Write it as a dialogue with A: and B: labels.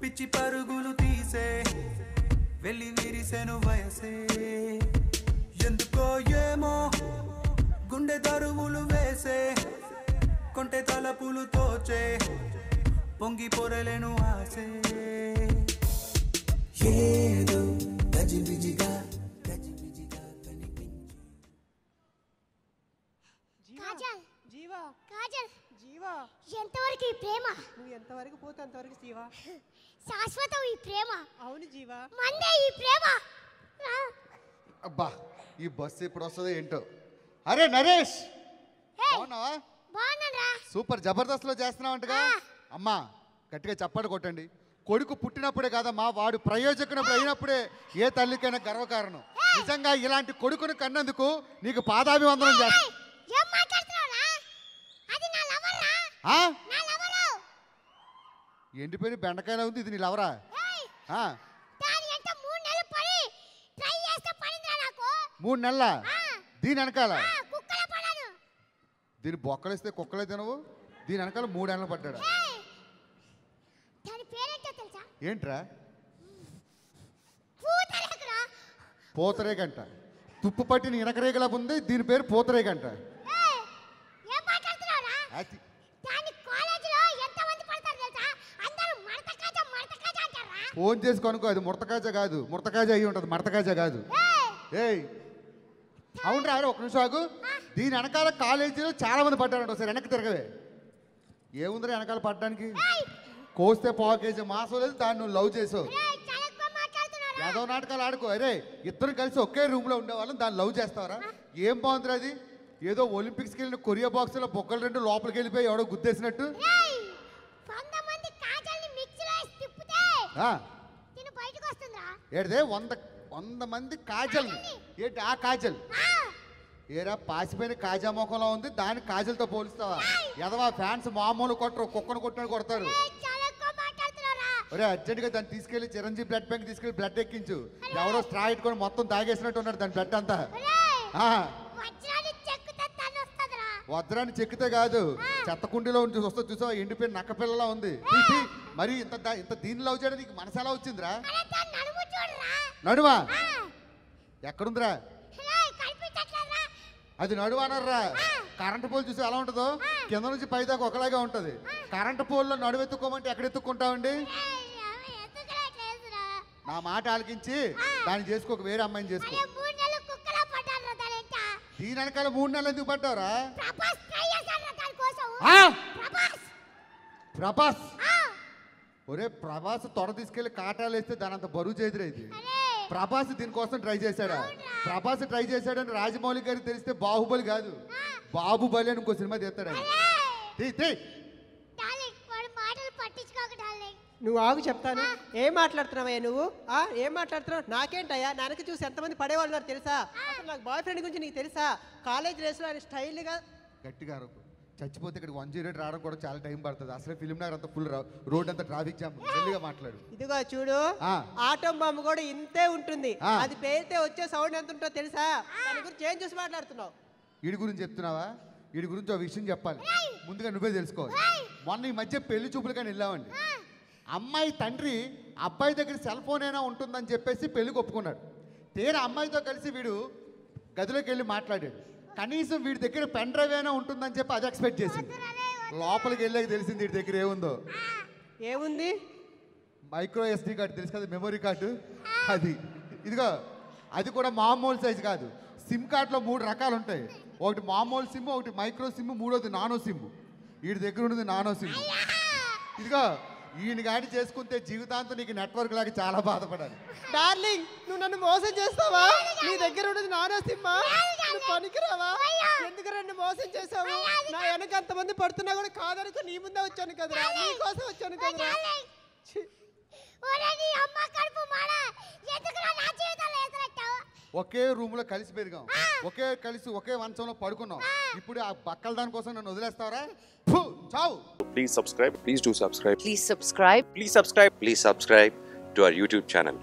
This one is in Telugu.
A: పిచ్చి పరుగులు తీసే వెళ్ళి విరిసెను వయసే ఎందుకో ఏమో గుండె దరువులు వేసే కొంటె తలపులు తోచే పొంగి పొరలేను ఆసే ఏదో గజిబిజిగా
B: జీవా
C: కాజల్
B: జీవా
C: ఎంతవరకు ఈ ప్రేమ?
B: నువ్వు ఎంతవరకు పోతే అంతవరకు జీవా.
C: శాశ్వతం ఈ ప్రేమ.
B: అవును జీవా,
C: మందే ఈ ప్రేమ.
D: అబ్బా ఈ బస్సు ఎప్పుడు వస్తుందో ఏంటో. అరే నరేష్, బాగున్నావా?
C: బాగున్నారా?
D: సూపర్, జబర్దస్త్లో చేస్తున్నావంటగా. అమ్మా గట్టిగా చప్పట్లు కొట్టండి. కొడుకు పుట్టినప్పుడే కాదమ్మా, వాడు ప్రయోజకునప్పుడు అయినప్పుడే ఏ తల్లికైనా గర్వకారణం. నిజంగా ఇలాంటి కొడుకును కన్నందుకు నీకు పాదాభివందనం చేస్తా. ఎండిపోయిన బెండకాయలా ఉంది, ఇది నీ లవరా? మూడు నెలల దీని వెనకాల దీని బొక్కలేస్తే కుక్కలే తినవు. దీని వెనకాల 3 నెలలు పడ్డాడు. ఏంట్రా? పూతరేగంట. తుప్పు పట్టిన ఇనకరేగలా ఉంది, దీని పేరు పూతరేగంట. ఫోన్ చేసి కనుకో, అది ముడతకాజ కాదు, ముడతకాజ అయ్యి ఉంటుంది, మడతకాజ కాదు. ఏయ్ అవును రా, ఒక నిమిషం ఆగు. దీని వెనకాల కాలేజీలో చాలా మంది పడ్డారంట. ఒకసారి వెనక్కి తిరగవే. ఏముందిరా వెనకాల పడ్డానికి? కోస్తే పావు మాసం లేదు, దాన్ని నువ్వు లవ్ చేసావు. ఏదో నాటకాలు ఆడుకో. అరే ఇద్దరు కలిసి ఒకే రూమ్లో ఉండేవాళ్ళం, దాన్ని లవ్ చేస్తావరా? ఏం బాగుందిరా అది? ఏదో ఒలింపిక్స్కి వెళ్ళిన కొరియా బాక్స్లో బొక్కలు 2 లోపలికి వెళ్ళిపోయి ఎవడో గుద్దేసినట్టు. ఏడిదే 100 మంది కాజల్. ఏంటి ఆ కాజల్? ఏరా పాసిపోయిన కాజా మొఖంలో ఉంది, దాన్ని కాజల్తో పోలుస్తావా? ఎదవా ఫ్యాన్స్ మామూలు కొట్టరు, కుక్కను కొట్టినట్టు కొడతారు. ఒరే అర్జెంట్గా దాన్ని తీసుకెళ్లి చిరంజీవి బ్లడ్ బ్యాంక్ తీసుకెళ్లి బ్లడ్ ఎక్కించు. ఎవరో స్ట్రా ఇట్టుకొని మొత్తం తాగేసినట్టు ఉన్నాడు దాని బ్లడ్ అంతా. వజ్రాన్ని చెక్కితే కాదు, చెత్తకుండీలో ఉండి వస్తా చూసావా, ఎండిపోయిన నక్క పిల్లలా ఉంది. మరి ఇంత దీన్ని లవ్ చేయడం నీకు మనసు ఎలా వచ్చిందిరా? నడువా ఎక్కడుందిరా? అది నడువనర్రా. కరెంటు పోల్ చూసి ఎలా ఉంటుందో, కింద నుంచి పై దాకా ఒకలాగా ఉంటుంది. కరెంటు పోల్లో నడువు ఎత్తుకోమంటే ఎక్కడ ఎత్తుక్కుంటామండి? నా మాట ఆలకించి దాన్ని చేసుకోక, వేరే అమ్మాయిని చేసుకో. దీని వెనకాల 3 నెలలు ఎందుకు పడ్డావురా? ప్రభాస్? ఒరే ప్రభాస్ తొడ తీసుకెళ్లి కాటాలు వేస్తే దాని అంత బరువు చేదిరా ఇది. ప్రభాస్ దీనికోసం ట్రై చేశాడా? ప్రభాస్ ట్రై చేశాడని రాజమౌళి గారికి తెలిస్తే బాహుబలి కాదు, బాబుబలి అని ఇంకో సినిమా తీస్తాడు.
B: నువ్వు ఆగు చెప్తాను. ఏం మాట్లాడుతున్నావయ్యా నువ్వు? ఏం మాట్లాడుతున్నావు? నాకేంటయ్యా, నాన్నకి చూసి ఎంతమంది పడేవాళ్ళు తెలుసా? అసలు నాకు బాయ్ ఫ్రెండ్ గురించి నీకు తెలుసా? కాలేజ్ రేస్లో ఆయన స్టైల్గా
D: గట్టిగా చచ్చిపోతే ఇక్కడ 108 రావడం కూడా చాలా టైం పడుతుంది. అసలు ఫిల్మ్ నగర్ అంతా ఫుల్ రోడ్ అంతా ట్రాఫిక్ జామ్. మెల్లిగా మాట్లాడు.
B: ఇదిగో చూడు, ఆటం బాంబు కూడా ఇంతే ఉంటుంది. అది పేరితే వచ్చే సౌండ్ ఎంత ఉంటుందో తెలుసా? దాని గురించి ఏం చూసి మాట్లాడుతున్నావు?
D: వీడి గురించి చెప్తున్నావా? వీడి గురించి ఒక విషయం చెప్పాలి, ముందుగా నువ్వే తెలుసుకోవాలి. మొన్న ఈ మధ్య పెళ్లి చూపులు కానీ వెళ్ళామండి. అమ్మాయి తండ్రి అబ్బాయి దగ్గర సెల్ ఫోన్ అయినా ఉంటుందని చెప్పేసి పెళ్లికి ఒప్పుకున్నాడు. తీరా అమ్మాయితో కలిసి వీడు గదిలోకి వెళ్ళి మాట్లాడాడు. కనీసం వీడి దగ్గర పెన్ డ్రైవ్ అయినా ఉంటుందని చెప్పి అది ఎక్స్పెక్ట్ చేసింది. లోపలికి వెళ్ళాక తెలిసింది వీడి దగ్గర ఏముందో.
B: ఏముంది?
D: మైక్రో SD కార్డు తెలుసు కదా, మెమొరీ కార్డు. అది ఇదిగో, అది కూడా మామూలు సైజు కాదు. సిమ్ కార్డులో 3 రకాలు ఉంటాయి. ఒకటి మామూలు సిమ్, ఒకటి మైక్రో సిమ్, మూడోది నానో సిమ్. వీడి దగ్గర ఉన్నది నానో సిమ్. ఇదిగో ఈయన గాడి చేసుకుంటే జీవితాంతం నీకు నెట్వర్క్ లాగా చాలా బాధపడాలి.
B: డార్లింగ్, నువ్వు నన్ను మోసం చేస్తావా? నీ దగ్గర ఉన్నది నానో సిమ్మా? నువ్వు పనికిరావా? ఎందుకు నన్ను మోసం చేసావు? నా వెనక అంతమంది పడుతున్నా కూడా కాదనుకో నీ ముందే వచ్చాను కదరా, నీ కోసం వచ్చాను కదరా.
D: ఒకే రూమ్ లో కలిసి పెరిగాం, ఒకే మంచంలో పడుకున్నాం. ఇప్పుడు ఆ బక్కల దానికోసం నన్ను వదిలేస్తావరా? ఫు, చావు.
E: Please subscribe. Please do subscribe.
F: Please subscribe.
E: Please subscribe. Please subscribe to our YouTube channel.